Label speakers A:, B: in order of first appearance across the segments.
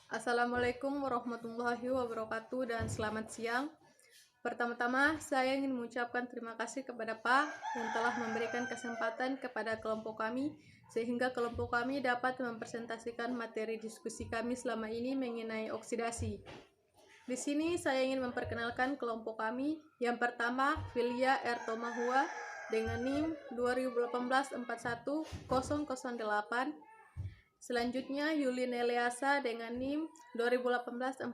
A: Assalamualaikum warahmatullahi wabarakatuh dan selamat siang. Pertama-tama, saya ingin mengucapkan terima kasih kepada Pak yang telah memberikan kesempatan kepada kelompok kami sehingga kelompok kami dapat mempresentasikan materi diskusi kami selama ini mengenai oksidasi. Di sini saya ingin memperkenalkan kelompok kami. Yang pertama, Filia R. Tomahua dengan NIM 2018-41008. Selanjutnya, Yulin Eleasa dengan NIM 2018-41006.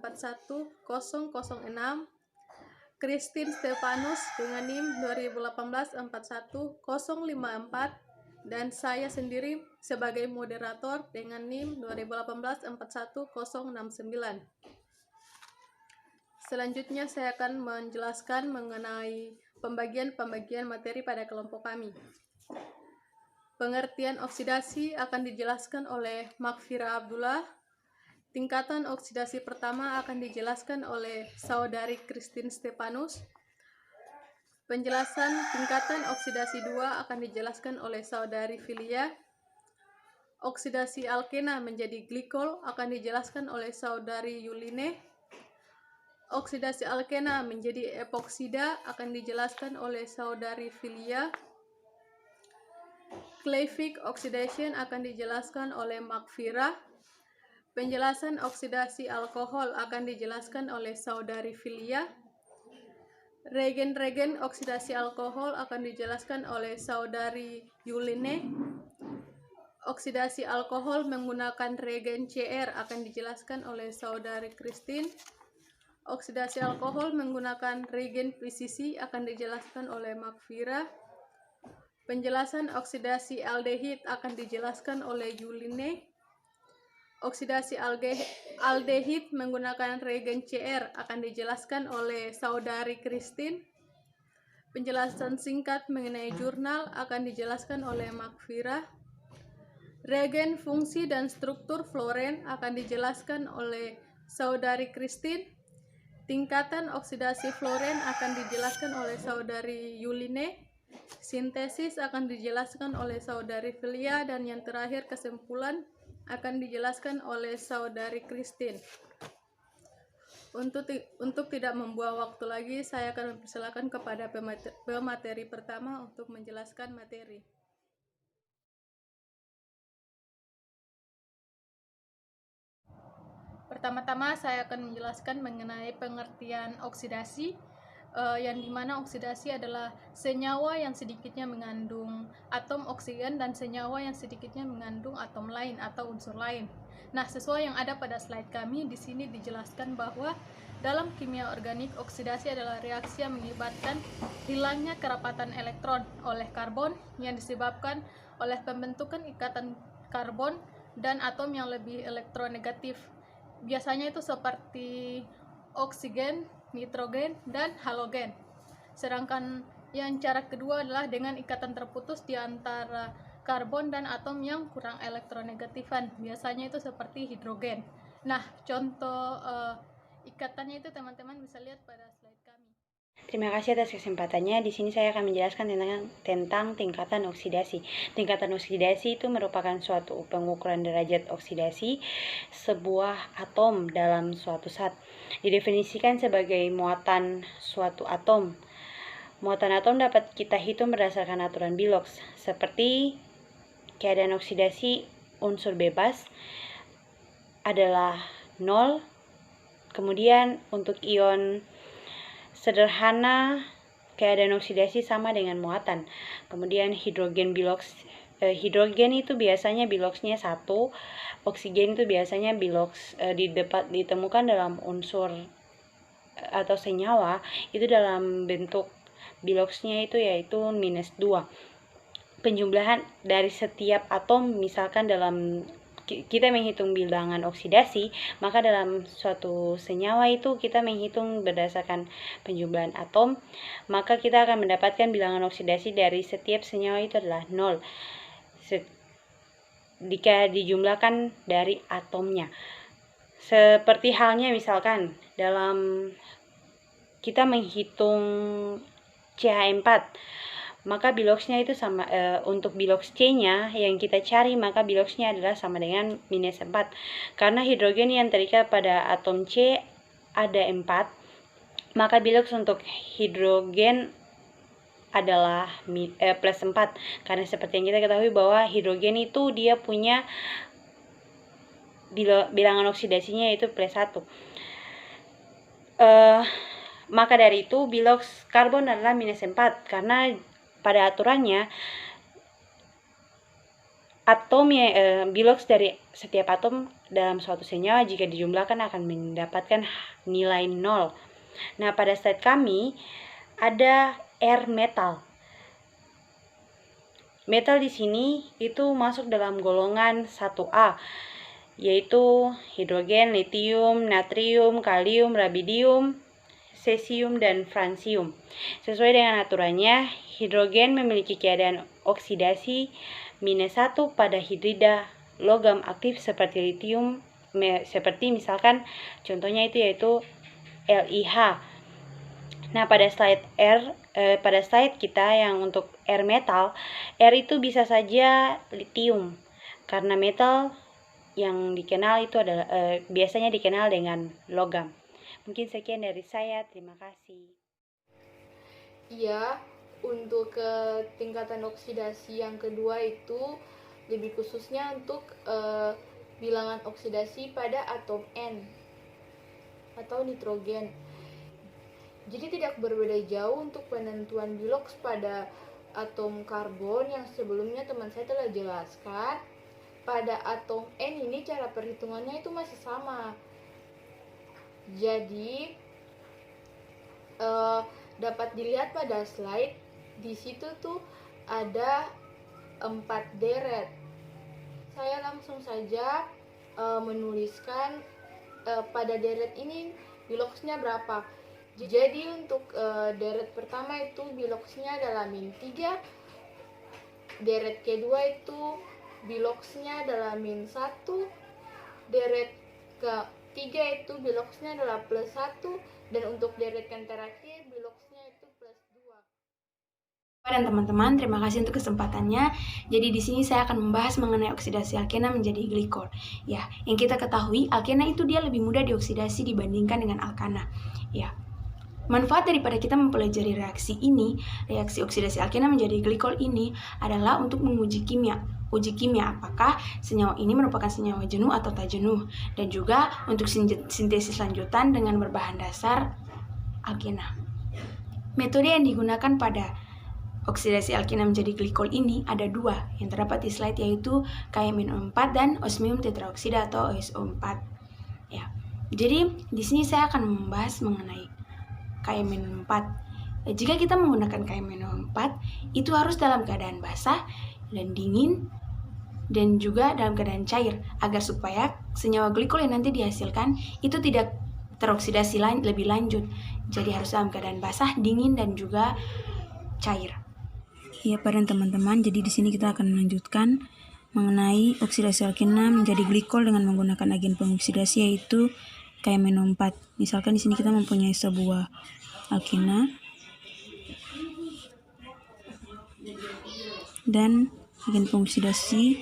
A: Christine Stefanus dengan NIM 2018-41054. Dan saya sendiri sebagai moderator dengan NIM 2018-41069. Selanjutnya saya akan menjelaskan mengenai pembagian materi pada kelompok kami. Pengertian oksidasi akan dijelaskan oleh Makfira Abdullah. Tingkatan oksidasi pertama akan dijelaskan oleh saudari Christine Stefanus. Penjelasan tingkatan oksidasi 2 akan dijelaskan oleh saudari Filia. Oksidasi alkena menjadi glikol akan dijelaskan oleh saudari Yuline. Oksidasi alkena menjadi epoksida akan dijelaskan oleh saudari Filia. Clavik oxidation akan dijelaskan oleh Makfira. Penjelasan oksidasi alkohol akan dijelaskan oleh saudari Filia. Regen-regen oksidasi alkohol akan dijelaskan oleh saudari Yuline. Oksidasi alkohol menggunakan regen CR akan dijelaskan oleh saudari Christine. Oksidasi alkohol menggunakan regen PCC akan dijelaskan oleh Makfira. Penjelasan oksidasi aldehid akan dijelaskan oleh Yuline. Oksidasi aldehid menggunakan regen CR akan dijelaskan oleh saudari Christine. Penjelasan singkat mengenai jurnal akan dijelaskan oleh Makfira. Regen, fungsi, dan struktur fluoren akan dijelaskan oleh saudari Christine. Tingkatan oksidasi fluoren akan dijelaskan oleh saudari Yuline. Sintesis akan dijelaskan oleh saudari Filia, dan yang terakhir kesimpulan akan dijelaskan oleh saudari Christine. Untuk tidak membuang waktu lagi, saya akan mempersilakan kepada pemateri pertama untuk menjelaskan materi. Pertama-tama saya akan menjelaskan mengenai pengertian oksidasi, yang dimana oksidasi adalah senyawa yang sedikitnya mengandung atom oksigen dan senyawa yang sedikitnya mengandung atom lain atau unsur lain. Nah, sesuai yang ada pada slide kami, di sini dijelaskan bahwa dalam kimia organik, oksidasi adalah reaksi yang mengakibatkan hilangnya kerapatan elektron oleh karbon yang disebabkan oleh pembentukan ikatan karbon dan atom yang lebih elektronegatif. Biasanya itu seperti oksigen, nitrogen, dan halogen. Sedangkan yang cara kedua adalah dengan ikatan terputus di antara karbon dan atom yang kurang elektronegatifan. Biasanya itu seperti hidrogen. Nah, contoh ikatannya itu teman-teman bisa lihat pada slide kami.
B: Terima kasih atas kesempatannya. Di sini saya akan menjelaskan tentang tingkatan oksidasi. Tingkatan oksidasi itu merupakan suatu pengukuran derajat oksidasi sebuah atom dalam suatu zat. Didefinisikan sebagai muatan suatu atom. Muatan atom dapat kita hitung berdasarkan aturan Bilox, seperti keadaan oksidasi unsur bebas adalah 0. Kemudian untuk ion sederhana, keadaan oksidasi sama dengan muatan. Kemudian hidrogen Bilox, hidrogen itu biasanya Biloxnya 1, oksigen itu biasanya Bilox ditemukan dalam unsur atau senyawa itu dalam bentuk Biloxnya itu yaitu -2. Penjumlahan dari setiap atom, misalkan dalam kita menghitung bilangan oksidasi, maka dalam suatu senyawa itu kita menghitung berdasarkan penjumlahan atom, maka kita akan mendapatkan bilangan oksidasi dari setiap senyawa itu adalah 0 jika dijumlahkan dari atomnya. Seperti halnya misalkan dalam kita menghitung CH4, maka biloxnya itu sama, untuk bilox C-nya yang kita cari, maka biloxnya adalah sama dengan -4. Karena hidrogen yang terikat pada atom C ada 4, maka bilox untuk hidrogen adalah +4. Karena seperti yang kita ketahui bahwa hidrogen itu dia punya bilangan oksidasinya itu +1. Maka dari itu bilox karbon adalah -4, karena pada aturannya bilox dari setiap atom dalam suatu senyawa jika dijumlahkan akan mendapatkan nilai 0. Nah, pada slide kami ada R metal. Metal di sini itu masuk dalam golongan 1A, yaitu hidrogen, litium, natrium, kalium, rubidium, cesium, dan francium. Sesuai dengan aturannya, hidrogen memiliki keadaan oksidasi -1 pada hidrida logam aktif seperti litium, seperti misalkan contohnya itu yaitu LiH. Nah, pada slide kita yang untuk R metal, R itu bisa saja litium, karena metal yang dikenal itu adalah biasanya dikenal dengan logam. Mungkin sekian dari saya, terima kasih.
A: Iya, untuk tingkatan oksidasi yang kedua itu lebih khususnya untuk bilangan oksidasi pada atom N atau nitrogen. Jadi tidak berbeda jauh untuk penentuan bilox pada atom karbon yang sebelumnya teman saya telah jelaskan. Pada atom N ini cara perhitungannya itu masih sama. Jadi dapat dilihat pada slide, di situ tuh ada 4 deret. Saya langsung saja menuliskan pada deret ini biloxnya berapa. Jadi untuk deret pertama itu biloxnya adalah -3, deret kedua itu biloxnya adalah -1, deret ketiga itu biloxnya adalah +1, dan untuk deret yang terakhir biloxnya itu +2.
C: Dan teman-teman, terima kasih untuk kesempatannya. Jadi di sini saya akan membahas mengenai oksidasi alkena menjadi glikol. Ya, yang kita ketahui alkena itu dia lebih mudah dioksidasi dibandingkan dengan alkana. Ya. Manfaat daripada kita mempelajari reaksi ini, reaksi oksidasi alkena menjadi glikol ini adalah untuk menguji kimia. Uji kimia apakah senyawa ini merupakan senyawa jenuh atau tak jenuh, dan juga untuk sintesis lanjutan dengan berbahan dasar alkena. Metode yang digunakan pada oksidasi alkena menjadi glikol ini ada 2 yang terdapat di slide, yaitu KMnO4 dan osmium tetraoksida atau OSO4. Ya. Jadi di sini saya akan membahas mengenai KMnO4. Jika kita menggunakan KMnO4, itu harus dalam keadaan basah dan dingin dan juga dalam keadaan cair, agar supaya senyawa glikol yang nanti dihasilkan itu tidak teroksidasi lebih lanjut. Jadi harus dalam keadaan basah, dingin, dan juga cair.
D: Ya, pada teman-teman, jadi di sini kita akan melanjutkan mengenai oksidasi alkena menjadi glikol dengan menggunakan agen pengoksidasi yaitu KMnO4. Misalkan di sini kita mempunyai sebuah alkena dan agen pengoksidasi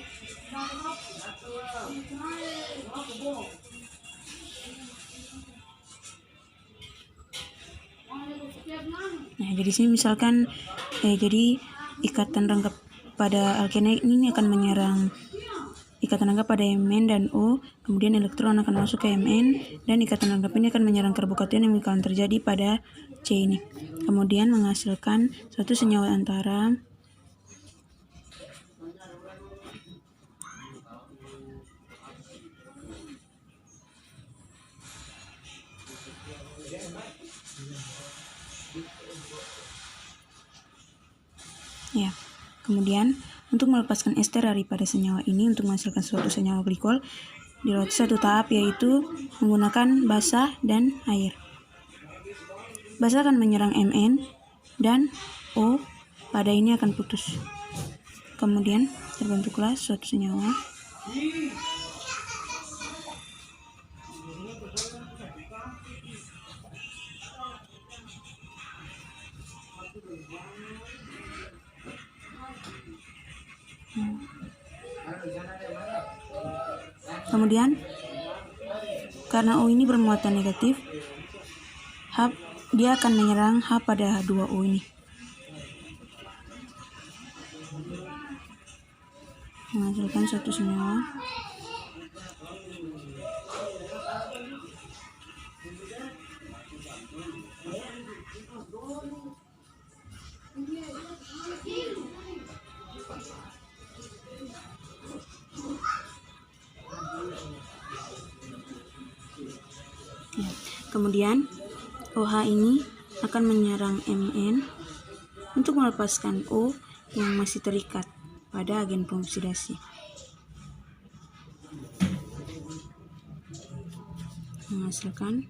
D: nah, jadi sini misalkan jadi ikatan rangkap pada alkena ini akan menyerang ikatan rangkap pada Mn dan O, kemudian elektron akan masuk ke Mn, dan ikatan rangkap ini akan menyerang karbokation yang akan terjadi pada C ini. Kemudian menghasilkan suatu senyawa antara ya. Kemudian untuk melepaskan ester daripada senyawa ini untuk menghasilkan suatu senyawa glikol dilewati satu tahap, yaitu menggunakan basa dan air. Basa akan menyerang Mn dan O pada ini akan putus. Kemudian terbentuklah suatu senyawa Kemudian karena O ini bermuatan negatif, dia akan menyerang H pada H2O ini, menghasilkan suatu senyawa ya. Kemudian OH ini akan menyerang Mn untuk melepaskan O yang masih terikat pada agen pengoksidasi, menghasilkan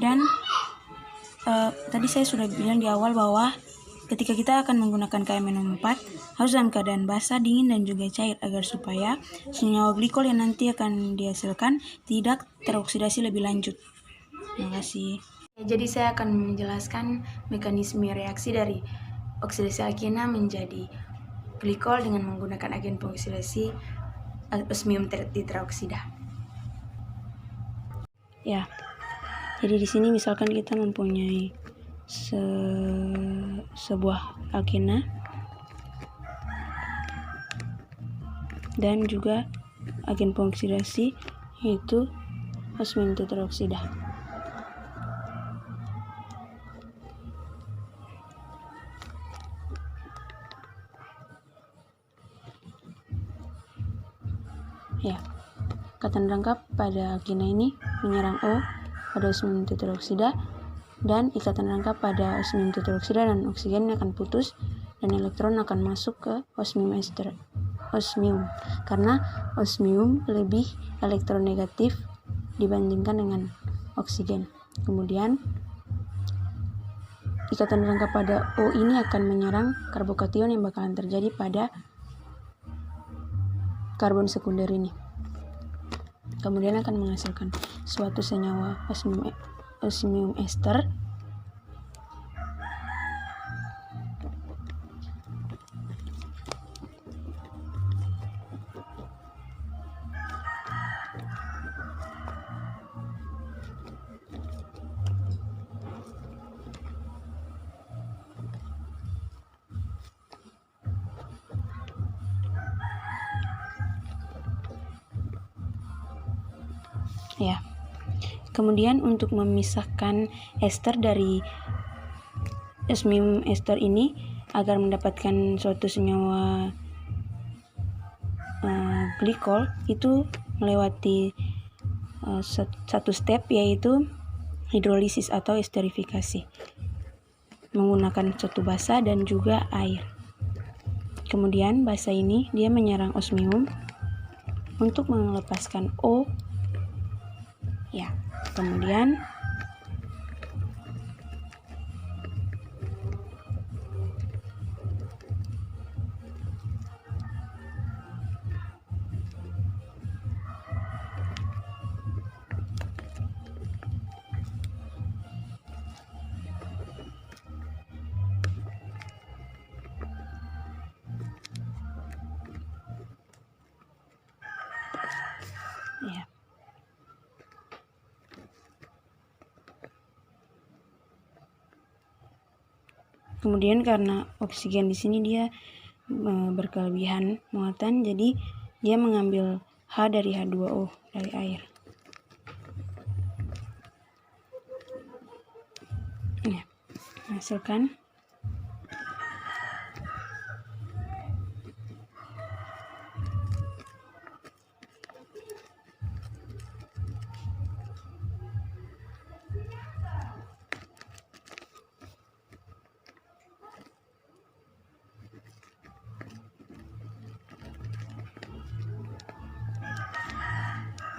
D: dan tadi saya sudah bilang di awal bahwa ketika kita akan menggunakan KMNO4 harus dalam keadaan basah, dingin, dan juga cair agar supaya senyawa glikol yang nanti akan dihasilkan tidak teroksidasi lebih lanjut. Terima kasih.
C: Jadi saya akan menjelaskan mekanisme reaksi dari oksidasi alkena menjadi glikol dengan menggunakan agen pengoksidasi osmium tetraoksida.
D: Ya, jadi di sini misalkan kita mempunyai sebuah alkena dan juga agen pengoksidasi yaitu osmium tetraoksida. Ya, ikatan rangkap pada alkena ini menyerang O pada osmium tetraoksida, dan ikatan rangkap pada osmium tetraoksida dan oksigen akan putus dan elektron akan masuk ke osmium ester. Karena osmium lebih elektronegatif dibandingkan dengan oksigen. Kemudian ikatan rangkap pada O ini akan menyerang karbokation yang bakalan terjadi pada karbon sekunder ini. Kemudian akan menghasilkan suatu senyawa osmium ester ya. Kemudian untuk memisahkan ester dari osmium ester ini agar mendapatkan suatu senyawa glikol itu melewati satu step, yaitu hidrolisis atau esterifikasi menggunakan suatu basa dan juga air. Kemudian basa ini dia menyerang osmium untuk melepaskan O. Ya, kemudian ya. Kemudian karena oksigen di sini dia berkelebihan muatan, jadi dia mengambil H dari H2O dari air. Ya, hasilkan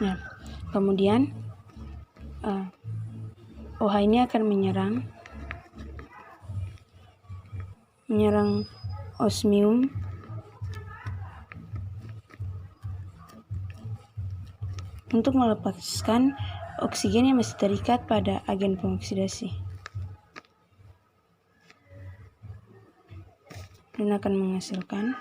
D: ya. Kemudian OH ini akan menyerang menyerang osmium untuk melepaskan oksigen yang masih terikat pada agen pengoksidasi dan akan menghasilkan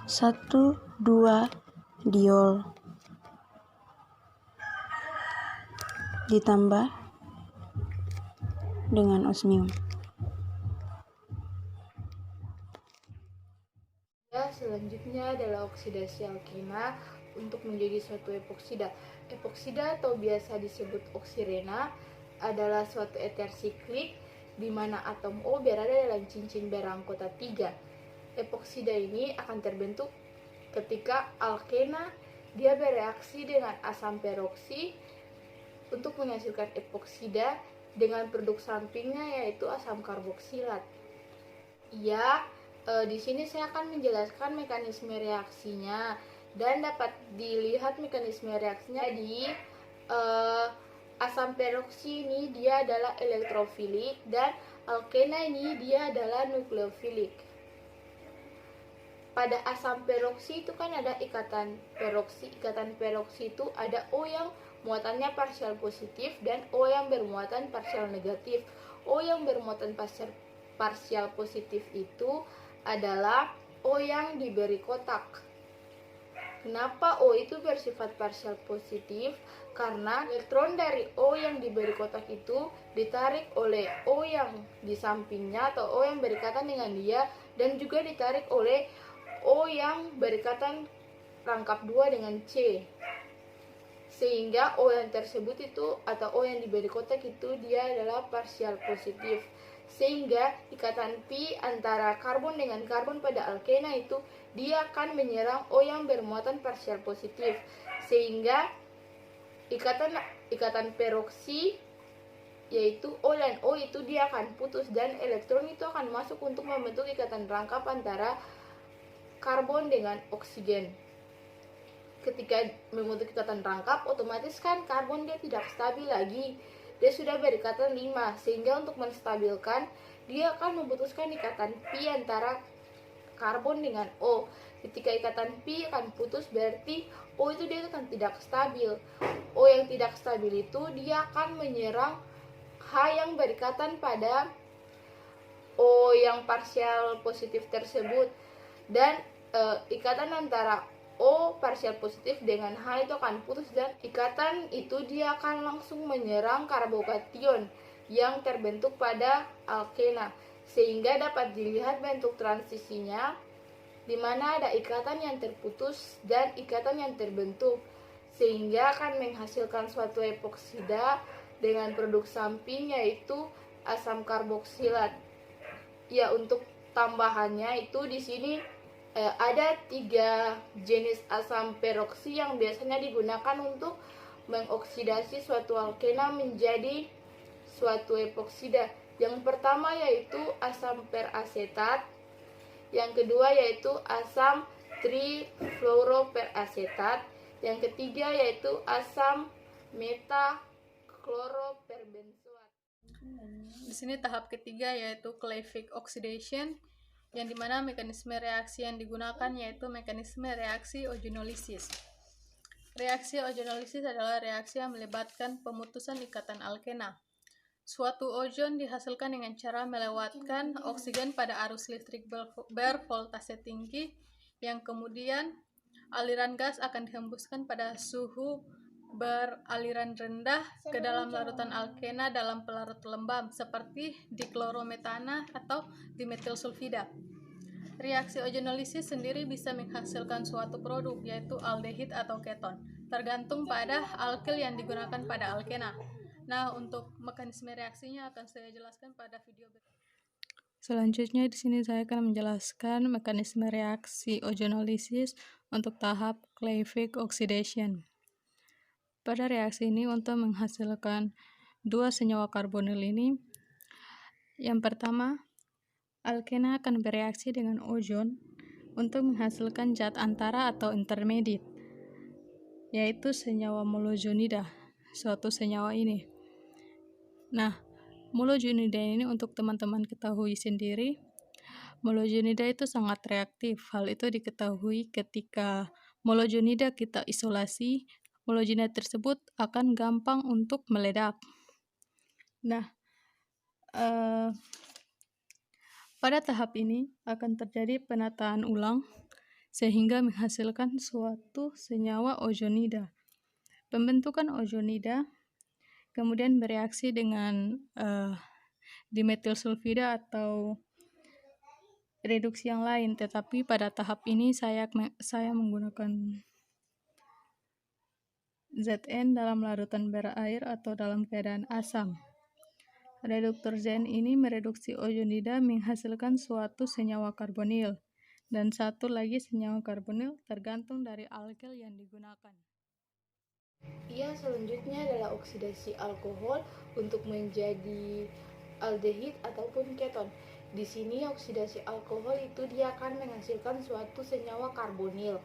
D: satu dua diol ditambah dengan osmium.
A: Selanjutnya adalah oksidasi alkena untuk menjadi suatu epoksida. Epoksida atau biasa disebut oksirena adalah suatu eter siklik di mana atom O berada dalam cincin berangkota 3. Epoksida ini akan terbentuk ketika alkena dia bereaksi dengan asam peroksi untuk menghasilkan epoksida dengan produk sampingnya yaitu asam karboksilat. Di sini saya akan menjelaskan mekanisme reaksinya dan dapat dilihat mekanisme reaksinya di asam peroksi ini dia adalah elektrofilik dan alkena ini dia adalah nukleofilik. Pada asam peroksi itu kan ada ikatan peroksi. Ikatan peroksi itu ada O yang muatannya parsial positif dan O yang bermuatan parsial negatif. O yang bermuatan parsial positif itu adalah O yang diberi kotak. Kenapa O itu bersifat parsial positif? Karena elektron dari O yang diberi kotak itu ditarik oleh O yang di sampingnya atau O yang berikatan dengan dia dan juga ditarik oleh O yang berikatan rangkap 2 dengan C. Sehingga O yang tersebut itu atau O yang diberi kotak itu dia adalah parsial positif. Sehingga ikatan pi antara karbon dengan karbon pada alkena itu dia akan menyerang O yang bermuatan parsial positif, sehingga ikatan peroksi yaitu O dan O itu dia akan putus dan elektron itu akan masuk untuk membentuk ikatan rangkap antara karbon dengan oksigen. Ketika membentuk ikatan rangkap, otomatis kan karbon dia tidak stabil lagi. Dia sudah berikatan 5, sehingga untuk menstabilkan dia akan memutuskan ikatan pi antara karbon dengan O. Ketika ikatan pi akan putus berarti O itu dia akan tidak stabil. O yang tidak stabil itu dia akan menyerang H yang berikatan pada O yang parsial positif tersebut dan ikatan antara O parsial positif dengan H itu akan putus dan ikatan itu dia akan langsung menyerang karbokation yang terbentuk pada alkena, sehingga dapat dilihat bentuk transisinya di mana ada ikatan yang terputus dan ikatan yang terbentuk, sehingga akan menghasilkan suatu epoksida dengan produk samping yaitu asam karboksilat. Ya, untuk tambahannya itu di sini ada 3 jenis asam peroksi yang biasanya digunakan untuk mengoksidasi suatu alkena menjadi suatu epoksida. Yang pertama yaitu asam perasetat, yang kedua yaitu asam trifluoroperasetat, yang ketiga yaitu asam metakloroperbenzoat. Di sini tahap ketiga yaitu Kleivic oxidation, yang dimana mekanisme reaksi yang digunakan yaitu mekanisme reaksi ogenolisis. Reaksi ogenolisis adalah reaksi yang melibatkan pemutusan ikatan alkena. Suatu ozon dihasilkan dengan cara melewatkan oksigen pada arus listrik bervoltase tinggi, yang kemudian aliran gas akan dihembuskan pada suhu beraliran rendah ke dalam larutan alkena dalam pelarut lembab seperti diklorometana atau dimetil sulfida. Reaksi ogenolisis sendiri bisa menghasilkan suatu produk yaitu aldehid atau keton, tergantung pada alkil yang digunakan pada alkena. Nah, untuk mekanisme reaksinya akan saya jelaskan pada video berikutnya. Selanjutnya di sini saya akan menjelaskan mekanisme reaksi ogenolisis untuk tahap Kleivic oxidation. Pada reaksi ini untuk menghasilkan 2 senyawa karbonil ini Yang pertama, alkena akan bereaksi dengan ozon untuk menghasilkan zat antara atau intermediate, yaitu senyawa melojonida, suatu senyawa ini. Nah, melojonida ini untuk teman-teman ketahui sendiri, melojonida itu sangat reaktif. Hal itu diketahui ketika melojonida kita isolasi, melojonida tersebut akan gampang untuk meledak. Nah, pada tahap ini akan terjadi penataan ulang sehingga menghasilkan suatu senyawa ozonida. Pembentukan ozonida kemudian bereaksi dengan dimetil sulfida atau reduksi yang lain, tetapi pada tahap ini saya menggunakan Zn dalam larutan berair atau dalam keadaan asam. Reduktor Zn ini mereduksi ozonida menghasilkan suatu senyawa karbonil, dan satu lagi senyawa karbonil tergantung dari alkel yang digunakan.
C: Selanjutnya adalah oksidasi alkohol untuk menjadi aldehid ataupun keton. Di sini oksidasi alkohol itu dia akan menghasilkan suatu senyawa karbonil.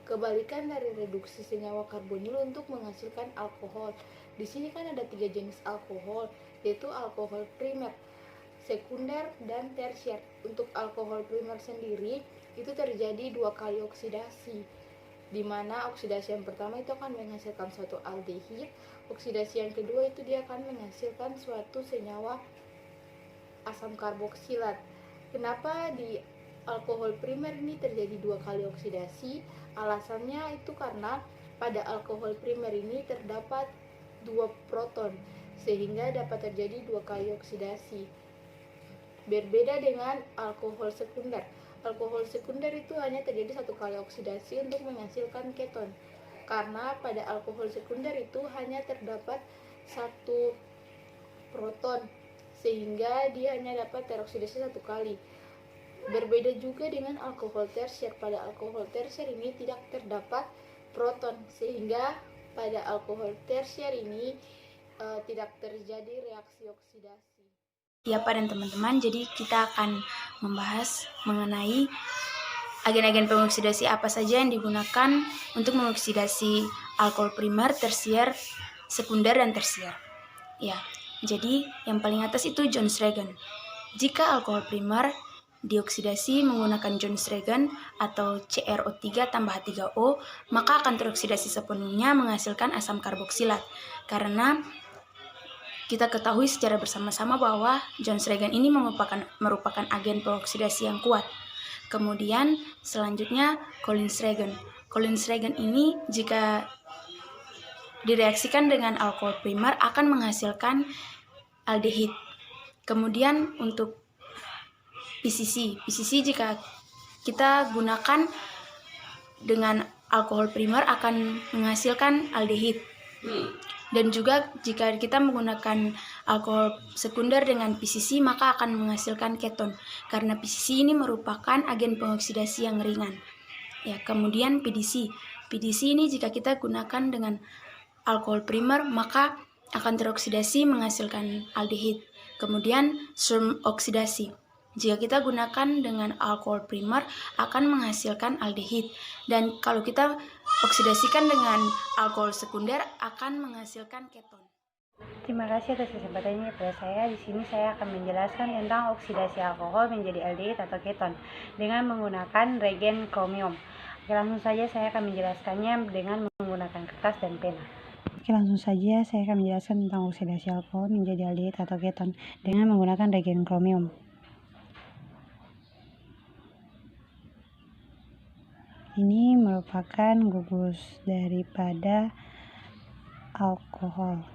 C: Kebalikan dari reduksi senyawa karbonil untuk menghasilkan alkohol. Di sini kan ada 3 jenis alkohol, yaitu alkohol primer, sekunder, dan tersier. Untuk alkohol primer sendiri itu terjadi 2 kali oksidasi, di mana oksidasi yang pertama itu akan menghasilkan suatu aldehid, oksidasi yang kedua itu dia akan menghasilkan suatu senyawa asam karboksilat. Kenapa di alkohol primer ini terjadi 2 kali oksidasi? Alasannya itu karena pada alkohol primer ini terdapat 2 proton, sehingga dapat terjadi 2 kali oksidasi. Berbeda dengan alkohol sekunder. Alkohol sekunder itu hanya terjadi 1 kali oksidasi untuk menghasilkan keton. Karena pada alkohol sekunder itu hanya terdapat 1 proton, sehingga dia hanya dapat teroksidasi 1 kali. Berbeda juga dengan alkohol tersier. Pada alkohol tersier ini tidak terdapat proton, sehingga pada alkohol tersier ini tidak terjadi reaksi oksidasi.
D: Ya Pak dan teman-teman, jadi kita akan membahas mengenai agen-agen pengoksidasi apa saja yang digunakan untuk mengoksidasi alkohol primer, tersier, sekunder, dan tersier. Ya, jadi yang paling atas itu Jones reagent. Jika alkohol primer dioksidasi menggunakan Jones reagent atau CrO3 tambah H3O, maka akan teroksidasi sepenuhnya menghasilkan asam karboksilat. Karena kita ketahui secara bersama-sama bahwa Jones reagent ini merupakan agen pengoksidasi yang kuat. Kemudian selanjutnya Collins reagent. Collins reagent ini jika direaksikan dengan alkohol primer akan menghasilkan aldehid. Kemudian untuk PCC jika kita gunakan dengan alkohol primer akan menghasilkan aldehid. Dan juga jika kita menggunakan alkohol sekunder dengan PCC maka akan menghasilkan keton, karena PCC ini merupakan agen pengoksidasi yang ringan. Ya, kemudian PDC ini jika kita gunakan dengan alkohol primer maka akan teroksidasi menghasilkan aldehid. Kemudian Sturm oksidasi. Jika kita gunakan dengan alkohol primer akan menghasilkan aldehid, dan kalau kita oksidasikan dengan alkohol sekunder akan menghasilkan keton.
B: Terima kasih atas kesempatannya kepada saya. Di sini saya akan menjelaskan tentang oksidasi alkohol menjadi aldehid atau keton dengan menggunakan reagen kromium. Oke, langsung saja saya akan menjelaskannya dengan menggunakan kertas dan pena. Oke, langsung saja saya akan menjelaskan tentang oksidasi alkohol menjadi aldehid atau keton dengan menggunakan reagen kromium. Ini merupakan gugus daripada alkohol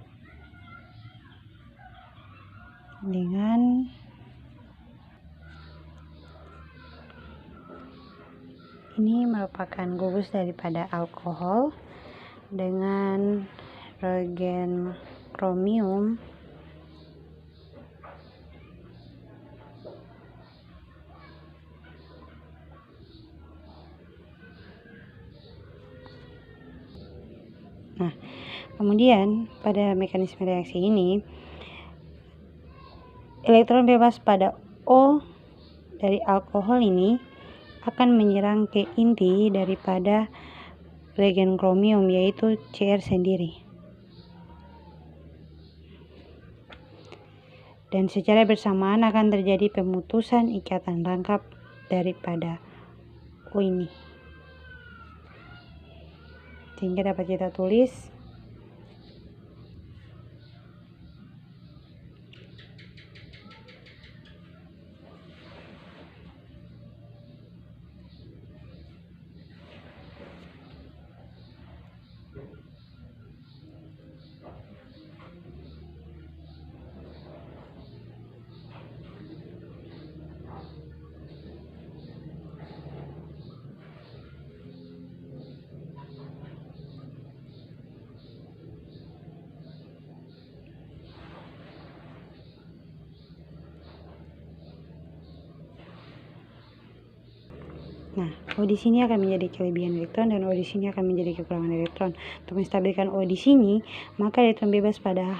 B: dengan reagen kromium kemudian pada mekanisme reaksi ini elektron bebas pada O dari alkohol ini akan menyerang ke inti daripada regen kromium, yaitu Cr sendiri. Dan secara bersamaan akan terjadi pemutusan ikatan rangkap daripada O ini. Sehingga dapat kita tulis Nah, O di sini akan menjadi kelebihan elektron dan O di sini akan menjadi kekurangan elektron. Untuk menstabilkan O di sini, maka elektron bebas pada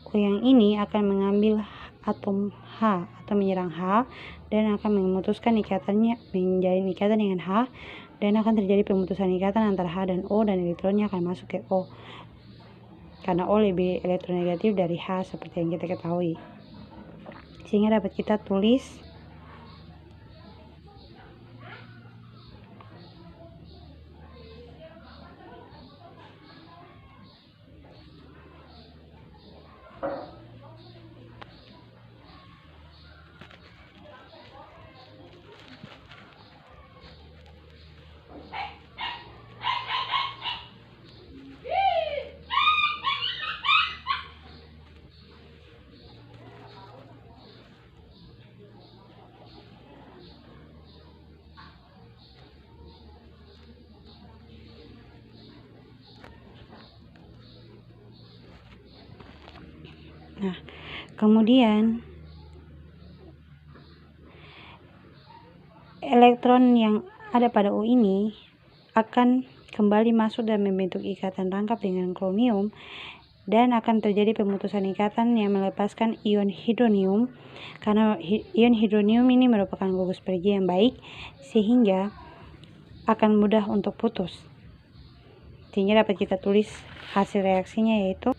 B: O yang ini akan mengambil atom H atau menyerang H dan akan memutuskan ikatannya, menjalin ikatan dengan H, dan akan terjadi pemutusan ikatan antara H dan O dan elektronnya akan masuk ke O. Karena O lebih elektronegatif dari H seperti yang kita ketahui. Sehingga dapat kita tulis Nah, kemudian elektron yang ada pada O ini akan kembali masuk dan membentuk ikatan rangkap dengan kromium dan akan terjadi pemutusan ikatan yang melepaskan ion hidronium, karena ion hidronium ini merupakan gugus pergi yang baik sehingga akan mudah untuk putus. Sehingga dapat kita tulis hasil reaksinya, yaitu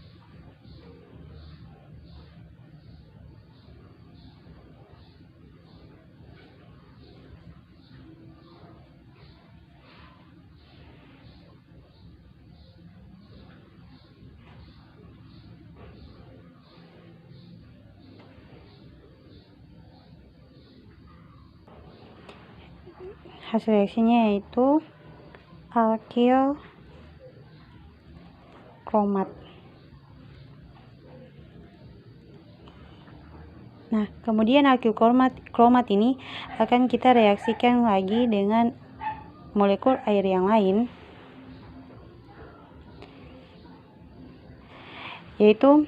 B: alkil kromat. Nah, kemudian alkil kromat ini akan kita reaksikan lagi dengan molekul air yang lain, yaitu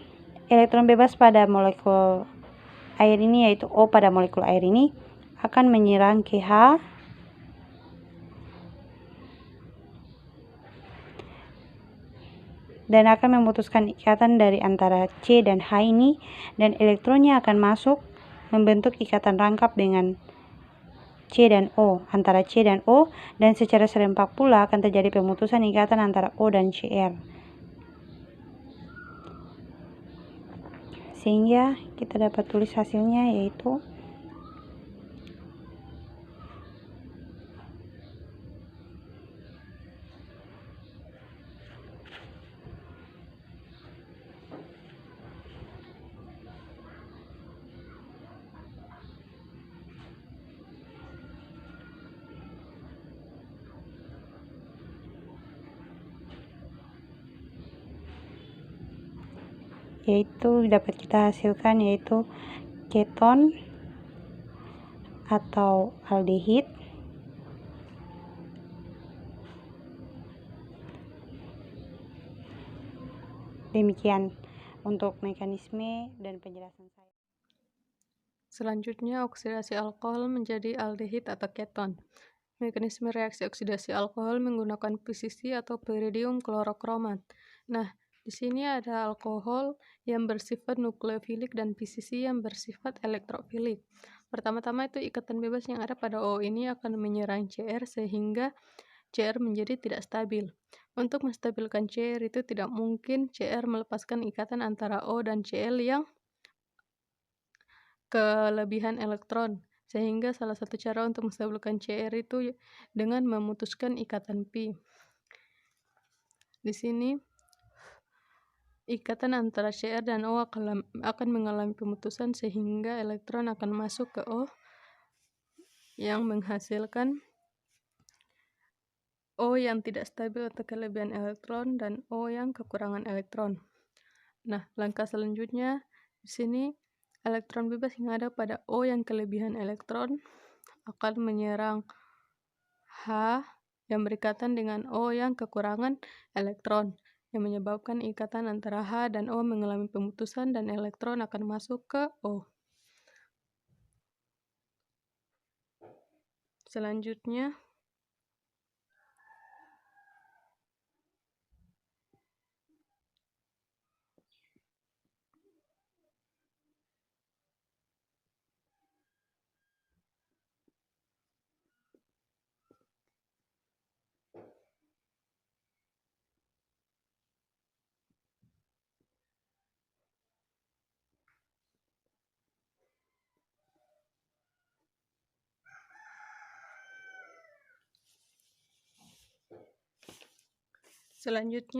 B: elektron bebas pada molekul air ini, yaitu O pada molekul air ini akan menyerang ke H dan akan memutuskan ikatan dari antara C dan H ini, dan elektronnya akan masuk membentuk ikatan rangkap dengan C dan O, antara C dan O, dan secara serempak pula akan terjadi pemutusan ikatan antara O dan Cr. Sehingga kita dapat tulis hasilnya, yaitu dapat kita hasilkan, yaitu keton atau aldehid demikian untuk mekanisme dan penjelasan saya.
A: Selanjutnya, oksidasi alkohol menjadi aldehid atau keton. Mekanisme reaksi oksidasi alkohol menggunakan PCC atau periodium klorokromat. Nah, Di sini ada alkohol yang bersifat nukleofilik dan PCC yang bersifat elektrofilik. Pertama-tama itu ikatan bebas yang ada pada O ini akan menyerang Cr sehingga Cr menjadi tidak stabil. Untuk menstabilkan Cr itu tidak mungkin Cr melepaskan ikatan antara O dan Cl yang kelebihan elektron. Sehingga salah satu cara untuk menstabilkan Cr itu dengan memutuskan ikatan pi. Di sini ikatan antara Cr dan O akan mengalami pemutusan sehingga elektron akan masuk ke O yang menghasilkan O yang tidak stabil atau kelebihan elektron dan O yang kekurangan elektron. Nah, langkah selanjutnya di sini elektron bebas yang ada pada O yang kelebihan elektron akan menyerang H yang berikatan dengan O yang kekurangan elektron, yang menyebabkan ikatan antara H dan O mengalami pemutusan dan elektron akan masuk ke O. Selanjutnya,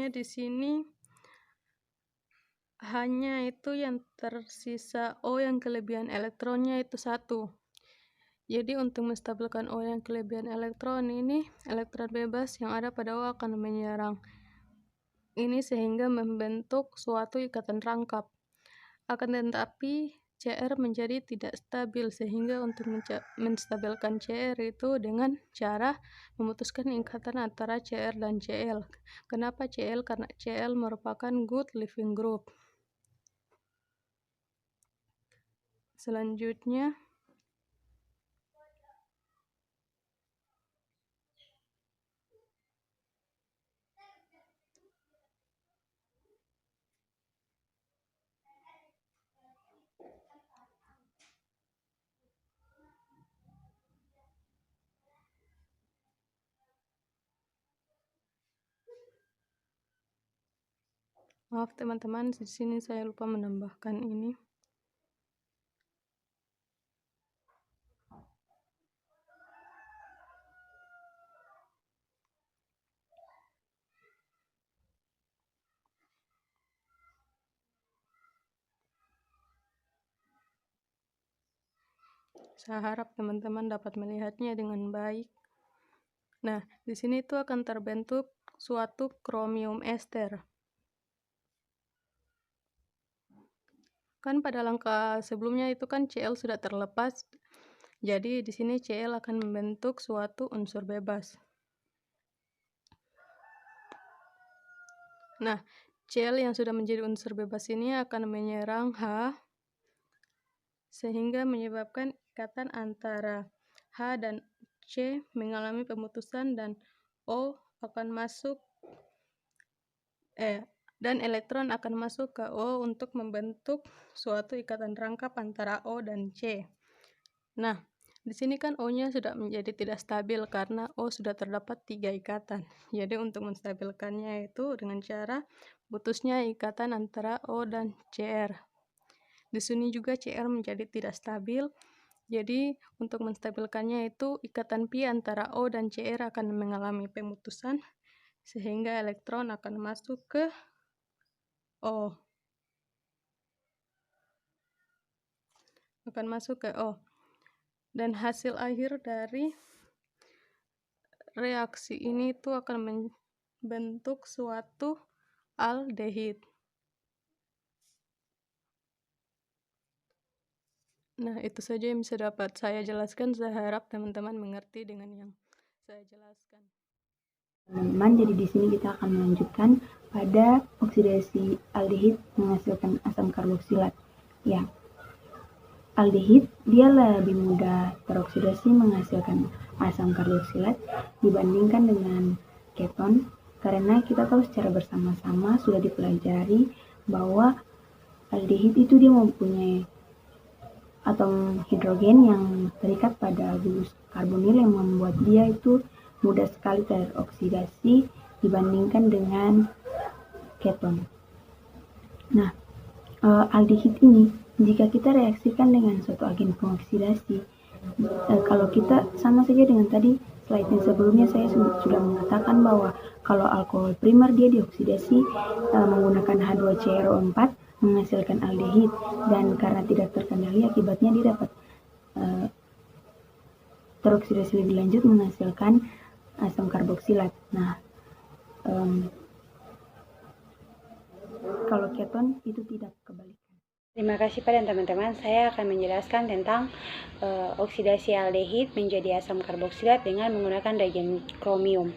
A: di sini hanya itu yang tersisa O yang kelebihan elektronnya itu 1. Jadi untuk menstabilkan O yang kelebihan elektron ini, elektron bebas yang ada pada O akan menyerang ini sehingga membentuk suatu ikatan rangkap. Akan tetapi Cr menjadi tidak stabil sehingga untuk menstabilkan Cr itu dengan cara memutuskan ikatan antara Cr dan Cl. Kenapa Cl? Karena Cl merupakan good leaving group. Selanjutnya, maaf teman-teman, di sini saya lupa menambahkan ini. Saya harap teman-teman dapat melihatnya dengan baik. Nah, di sini itu akan terbentuk suatu kromium ester. Kan pada langkah sebelumnya itu kan Cl sudah terlepas. Jadi di sini Cl akan membentuk suatu unsur bebas. Nah, Cl yang sudah menjadi unsur bebas ini akan menyerang H sehingga menyebabkan ikatan antara H dan C mengalami pemutusan dan O akan masuk dan elektron akan masuk ke O untuk membentuk suatu ikatan rangkap antara O dan C. Nah, di sini kan O-nya sudah menjadi tidak stabil karena O sudah terdapat 3 ikatan. Jadi untuk menstabilkannya itu dengan cara putusnya ikatan antara O dan Cr. Di sini juga Cr menjadi tidak stabil. Jadi untuk menstabilkannya itu ikatan pi antara O dan Cr akan mengalami pemutusan sehingga elektron akan masuk ke O. Dan hasil akhir dari reaksi ini itu akan membentuk suatu aldehid. Nah, itu saja yang bisa dapat saya jelaskan. Saya harap teman-teman mengerti dengan yang saya jelaskan.
B: Teman-teman, jadi di sini kita akan melanjutkan pada oksidasi aldehid menghasilkan asam karboksilat. Ya, aldehid dia lebih mudah teroksidasi menghasilkan asam karboksilat dibandingkan dengan keton
C: Karena kita tahu secara bersama-sama sudah dipelajari bahwa aldehid itu dia mempunyai atom hidrogen yang terikat pada gugus karbonil yang membuat dia itu mudah sekali teroksidasi dibandingkan dengan keton. Nah, aldehid ini jika kita reaksikan dengan suatu agen pengoksidasi, kalau kita sama saja dengan tadi slide yang sebelumnya saya sudah mengatakan bahwa kalau alkohol primer dia dioksidasi menggunakan H2CrO4 menghasilkan aldehid, dan karena tidak terkendali akibatnya dia dapat teroksidasi lebih lanjut menghasilkan asam karboksilat. Nah, kalau keton itu tidak kebalikan.
B: Terima kasih pada teman-teman. Saya akan menjelaskan tentang oksidasi aldehid menjadi asam karboksilat dengan menggunakan reagen kromium.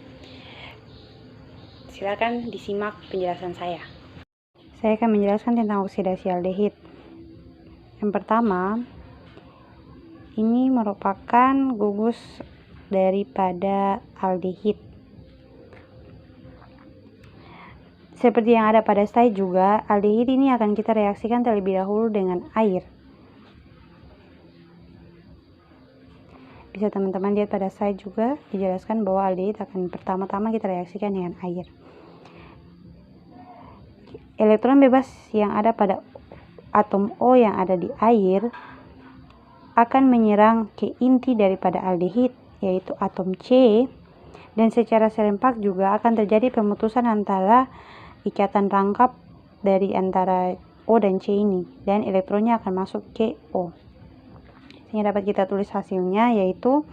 B: Silakan disimak penjelasan saya. Saya akan menjelaskan tentang oksidasi aldehid. Yang pertama, ini merupakan gugus daripada aldehid. Seperti yang ada pada slide juga, aldehid ini akan kita reaksikan terlebih dahulu dengan air. Bisa teman-teman lihat pada slide juga dijelaskan bahwa aldehid akan pertama-tama kita reaksikan dengan air. Elektron bebas yang ada pada atom O yang ada di air akan menyerang ke inti daripada aldehid, yaitu atom C, dan secara serempak juga akan terjadi pemutusan antara ikatan rangkap dari antara O dan C ini, dan elektronnya akan masuk ke O. Sehingga dapat kita tulis hasilnya, yaitu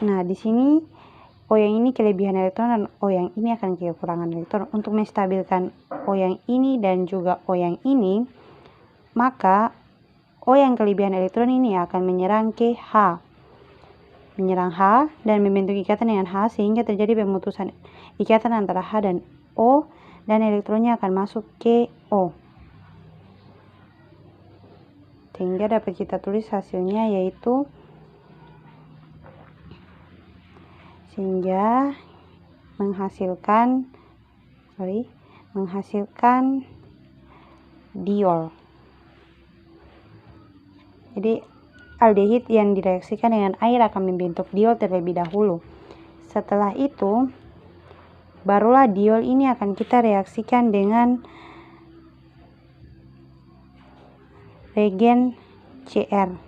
B: nah, di sini O yang ini kelebihan elektron dan O yang ini akan kekurangan elektron. Untuk menstabilkan O yang ini dan juga O yang ini, maka O yang kelebihan elektron ini akan menyerang ke H. Menyerang H dan membentuk ikatan dengan H sehingga terjadi pemutusan ikatan antara H dan O dan elektronnya akan masuk ke O. Sehingga dapat kita tulis hasilnya, yaitu sehingga menghasilkan diol. Jadi aldehid yang direaksikan dengan air akan membentuk diol terlebih dahulu. Setelah itu barulah diol ini akan kita reaksikan dengan reagen Cr.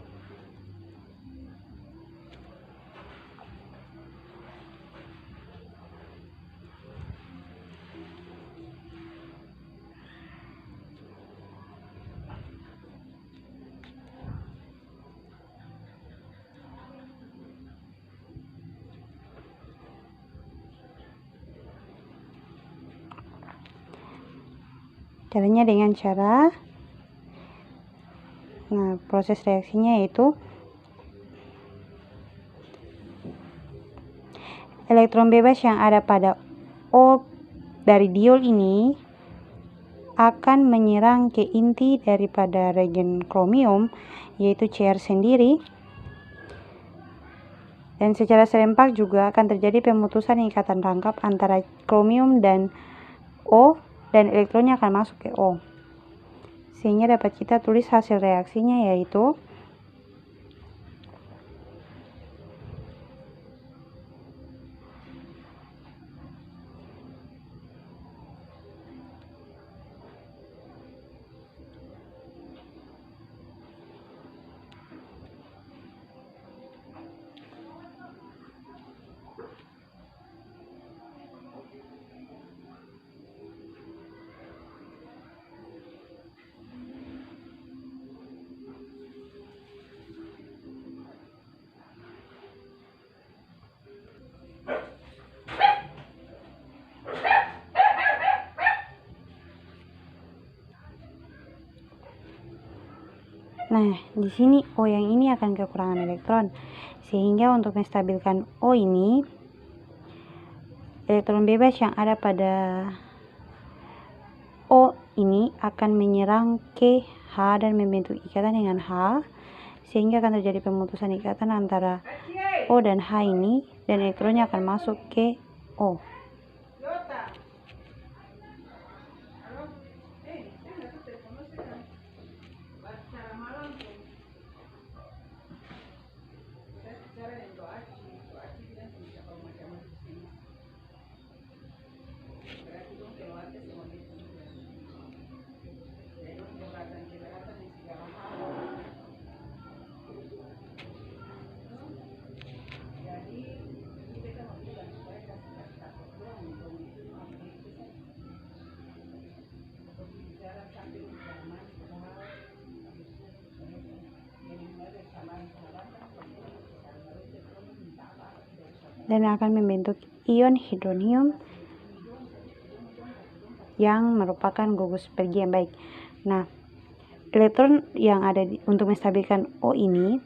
B: Caranya dengan cara, nah, proses reaksinya yaitu elektron bebas yang ada pada O dari diol ini akan menyerang ke inti daripada reagen kromium, yaitu Cr sendiri, dan secara serempak juga akan terjadi pemutusan ikatan rangkap antara kromium dan O, dan elektronnya akan masuk ke O. Sehingga dapat kita tulis hasil reaksinya, yaitu Nah, di sini O yang ini akan kekurangan elektron, sehingga untuk menstabilkan O ini, elektron bebas yang ada pada O ini akan menyerang ke H dan membentuk ikatan dengan H, sehingga akan terjadi pemutusan ikatan antara O dan H ini, dan elektronnya akan masuk ke O. Dan akan membentuk ion hidronium yang merupakan gugus pergi yang baik. Nah, elektron yang ada untuk menstabilkan O ini,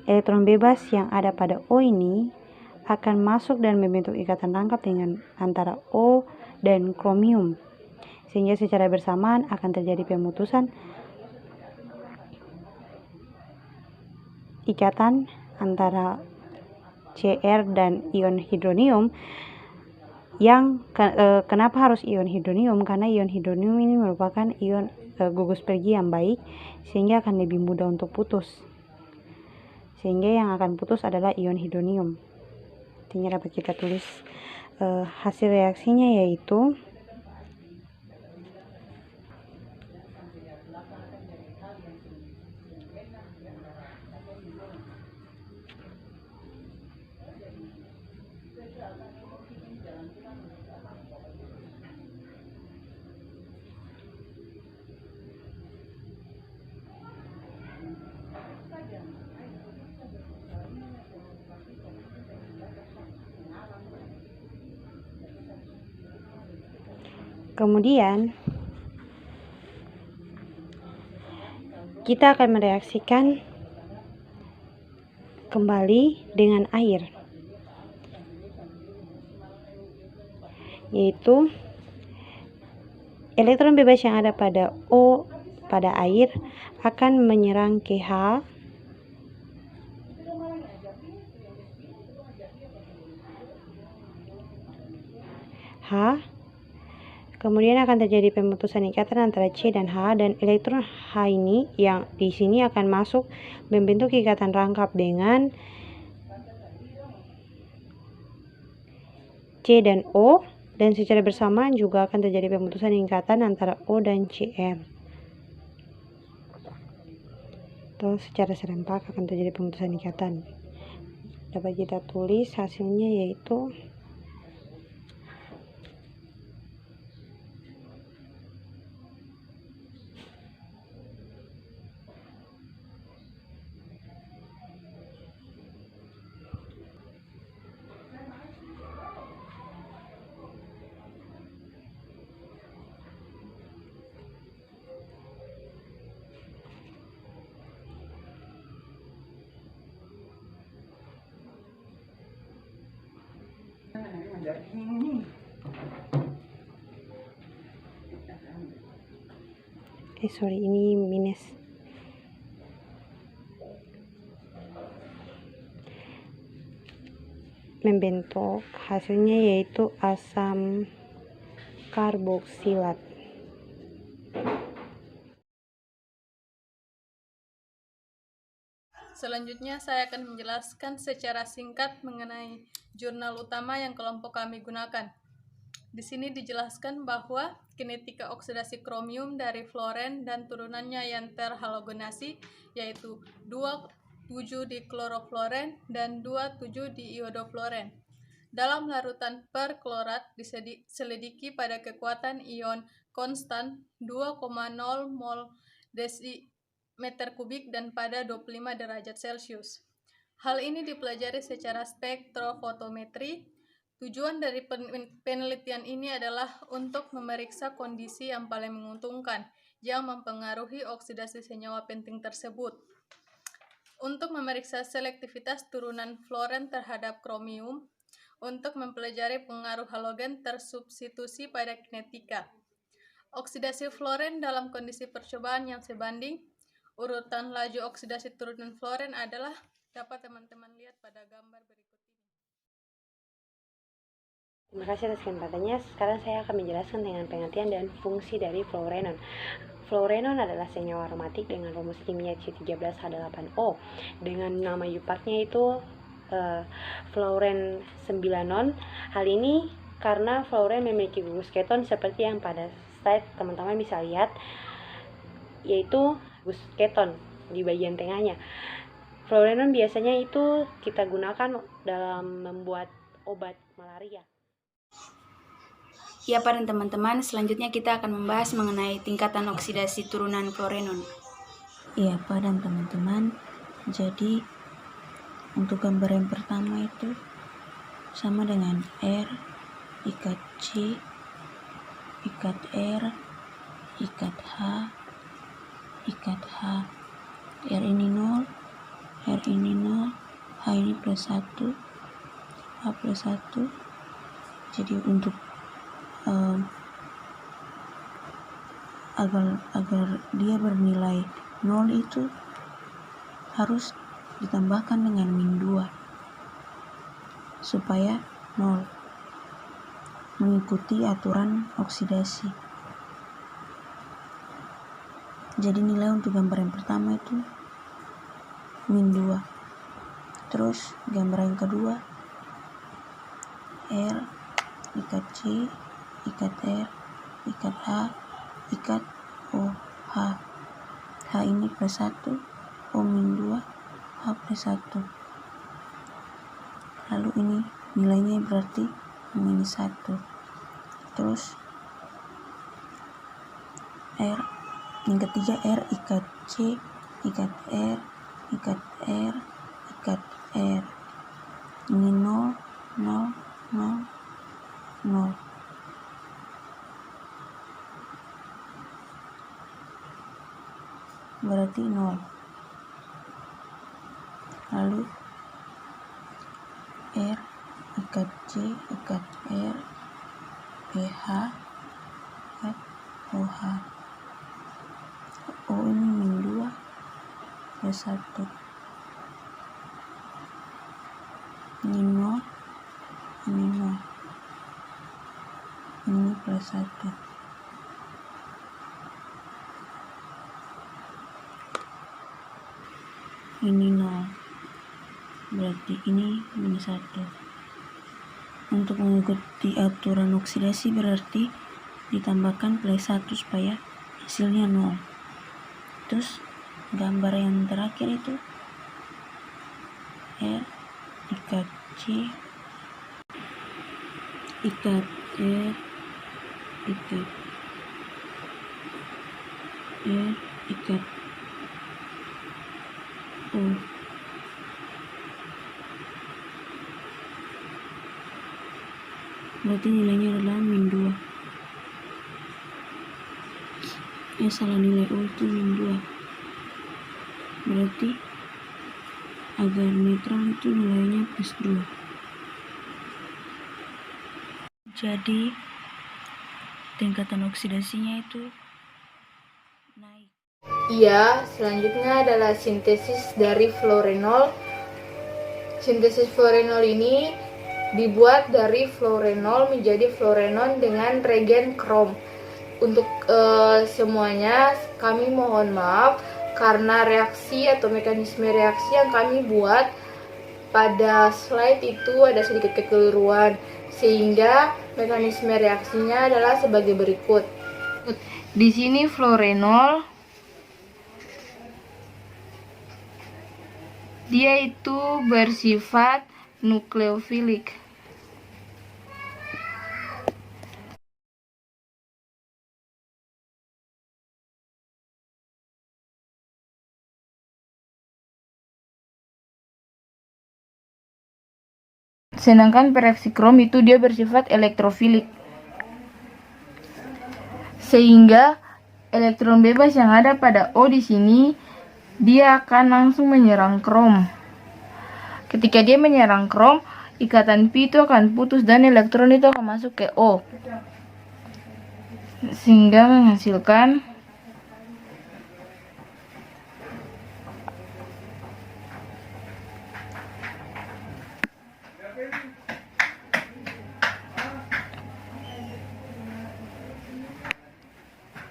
B: elektron bebas yang ada pada O ini akan masuk dan membentuk ikatan rangkap dengan antara O dan kromium, sehingga secara bersamaan akan terjadi pemutusan ikatan antara Cr dan ion hidronium. Yang kenapa harus ion hidronium? Karena ion hidronium ini merupakan ion gugus pergi yang baik, sehingga akan lebih mudah untuk putus. Sehingga yang akan putus adalah ion hidronium. Ini dapat kita tulis hasil reaksinya, yaitu kemudian kita akan mereaksikan kembali dengan air, yaitu elektron bebas yang ada pada O pada air akan menyerang ke H, kemudian akan terjadi pemutusan ikatan antara C dan H, dan elektron H ini yang di sini akan masuk membentuk ikatan rangkap dengan C dan O, dan secara bersamaan juga akan terjadi pemutusan ikatan antara O dan Cr. Atau secara serempak akan terjadi pemutusan ikatan. Dapat kita tulis hasilnya, yaitu ini minus. Membentuk hasilnya yaitu asam karboksilat.
A: Selanjutnya saya akan menjelaskan secara singkat mengenai jurnal utama yang kelompok kami gunakan. Di sini dijelaskan bahwa kinetika oksidasi kromium dari fluoren dan turunannya yang terhalogenasi, yaitu 2,7 di klorofluoren dan 2,7 di iodofluoren. Dalam larutan perklorat diselidiki pada kekuatan ion konstan 2,0 mol desimeter kubik dan pada 25 derajat Celcius. Hal ini dipelajari secara spektrofotometri. Tujuan dari penelitian ini adalah untuk memeriksa kondisi yang paling menguntungkan, yang mempengaruhi oksidasi senyawa penting tersebut. Untuk memeriksa selektivitas turunan fluoren terhadap kromium, untuk mempelajari pengaruh halogen tersubstitusi pada kinetika. Oksidasi fluoren dalam kondisi percobaan yang sebanding, urutan laju oksidasi turunan fluoren adalah dapat teman-teman lihat pada gambar berikut ini.
B: Terima kasih atas kesempatannya. Sekarang saya akan menjelaskan dengan pengertian dan fungsi dari fluorenon. Fluorenon adalah senyawa aromatik dengan rumus kimia C13H8O dengan nama Yupaknya itu fluoren 9-non. Hal ini karena fluoren memiliki gugus keton seperti yang pada slide teman-teman bisa lihat, yaitu gugus keton di bagian tengahnya. Fluorenon biasanya itu kita gunakan dalam membuat obat malaria.
C: Ya, para teman-teman, selanjutnya kita akan membahas mengenai tingkatan oksidasi turunan fluorenon.
D: Iya, Pak dan teman-teman. Jadi, untuk gambar yang pertama itu sama dengan R, ikat C, ikat R, ikat H, ikat H. R ini 0, R ini 0, H ini plus 1, H plus 1. Jadi untuk agar dia bernilai 0 itu harus ditambahkan dengan min 2 supaya 0, mengikuti aturan oksidasi. Jadi nilai untuk gambar yang pertama itu min 2. Terus gambar yang kedua, R ikat C, ikat R, ikat H, ikat O, H. H ini plus 1, O min 2, H plus 1. Lalu ini nilainya berarti minus 1. Terus R, yang ketiga R ikat C, ikat R, ikat R, ikat R. Ini 0, 0, 0, 0. Berarti 0. Lalu R ikat C, ikat R, PH, ikat OH. O ini min 2 plus 1. Ini 0, ini 0. Ini plus 1. Ini 0, berarti ini minus 1. Untuk mengikuti aturan oksidasi berarti ditambahkan plus 1 supaya hasilnya 0. Terus gambar yang terakhir itu R ikat C, ikat R, ikat R, ikat O. Berarti nilainya adalah min 2. Salah, nilai O itu min 2. Berarti agar netral itu nilainya plus 2. Jadi tingkatan oksidasinya itu naik.
C: Iya, selanjutnya adalah sintesis dari fluorenol. Sintesis fluorenol ini dibuat dari fluorenol menjadi fluorenon dengan reagen krom. Untuk semuanya kami mohon maaf karena reaksi atau mekanisme reaksi yang kami buat pada slide itu ada sedikit kekeliruan, sehingga mekanisme reaksinya adalah sebagai berikut. Di sini fluorenol dia itu bersifat nukleofilik. Sedangkan pereaksi krom itu dia bersifat elektrofilik. Sehingga
E: elektron bebas yang ada pada O di sini, dia akan langsung menyerang krom. Ketika dia menyerang krom, ikatan Pi itu akan putus dan elektron itu akan masuk ke O, sehingga menghasilkan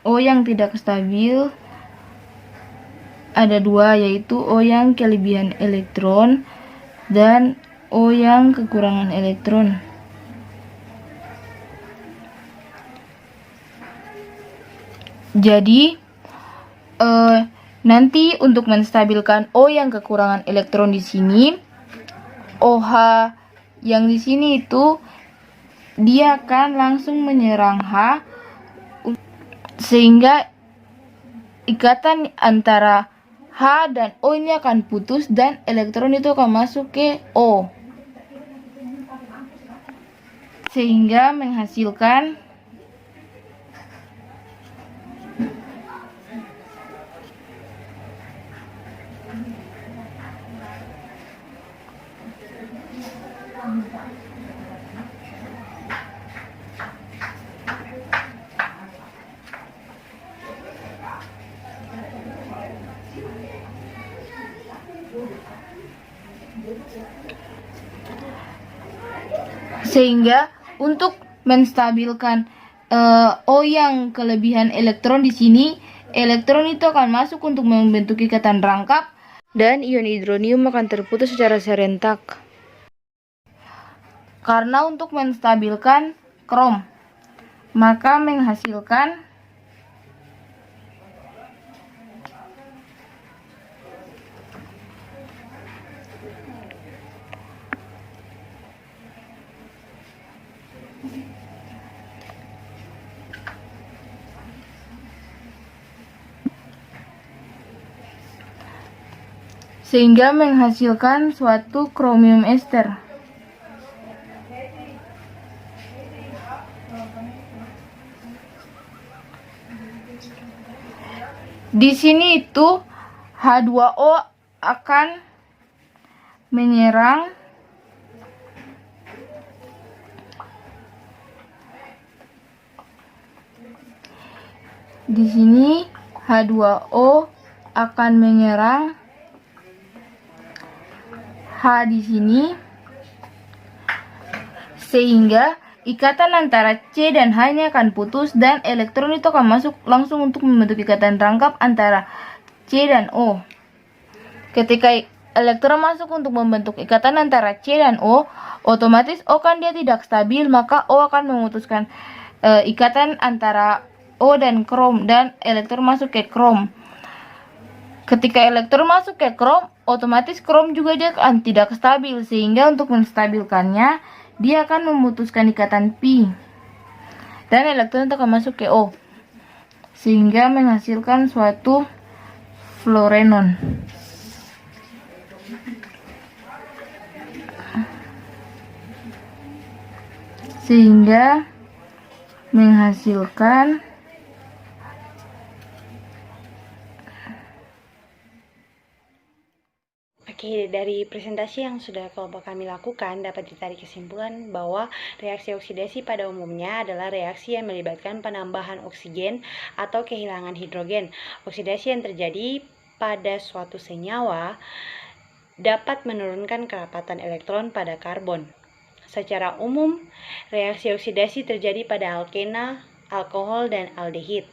E: O yang tidak stabil. Ada dua, yaitu O yang kelebihan elektron dan O yang kekurangan elektron. Jadi nanti untuk menstabilkan O yang kekurangan elektron di sini, OH yang di sini itu dia akan langsung menyerang H, sehingga ikatan antara H dan O ini akan putus dan elektron itu akan masuk ke O, sehingga menghasilkan untuk menstabilkan O yang kelebihan elektron di sini, elektron itu akan masuk untuk membentuk ikatan rangkap dan ion hidronium akan terputus secara serentak. Karena untuk menstabilkan krom, maka menghasilkan suatu kromium ester. Di sini itu H2O akan menyerang H di sini, sehingga ikatan antara C dan H ini akan putus dan elektron itu akan masuk langsung untuk membentuk ikatan rangkap antara C dan O. Ketika elektron masuk untuk membentuk ikatan antara C dan O, otomatis O kan dia tidak stabil, maka O akan memutuskan ikatan antara O dan krom dan elektron masuk ke krom. Ketika elektron masuk ke krom, otomatis krom juga dia akan tidak stabil, sehingga untuk menstabilkannya dia akan memutuskan ikatan Pi dan elektron itu akan masuk ke O, sehingga menghasilkan suatu fluorenon. Sehingga menghasilkan
B: Oke, dari presentasi yang sudah kelompok kami lakukan, dapat ditarik kesimpulan bahwa reaksi oksidasi pada umumnya adalah reaksi yang melibatkan penambahan oksigen atau kehilangan hidrogen. Oksidasi yang terjadi pada suatu senyawa dapat menurunkan kerapatan elektron pada karbon. Secara umum, reaksi oksidasi terjadi pada alkena, alkohol, dan aldehid.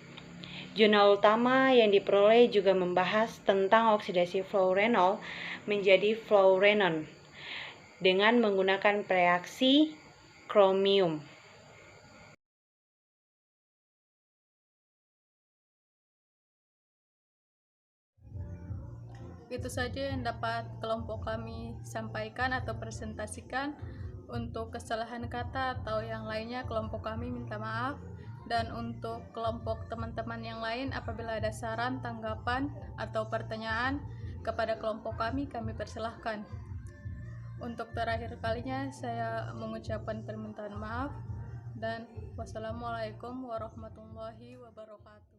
B: Jurnal utama yang diperoleh juga membahas tentang oksidasi fluorenol menjadi fluorenon dengan menggunakan reaksi kromium.
A: Itu saja yang dapat kelompok kami sampaikan atau presentasikan. Untuk kesalahan kata atau yang lainnya, kelompok kami minta maaf. Dan untuk kelompok teman-teman yang lain, apabila ada saran, tanggapan, atau pertanyaan kepada kelompok kami persilahkan. Untuk terakhir kalinya, saya mengucapkan permintaan maaf. Dan wassalamualaikum warahmatullahi wabarakatuh.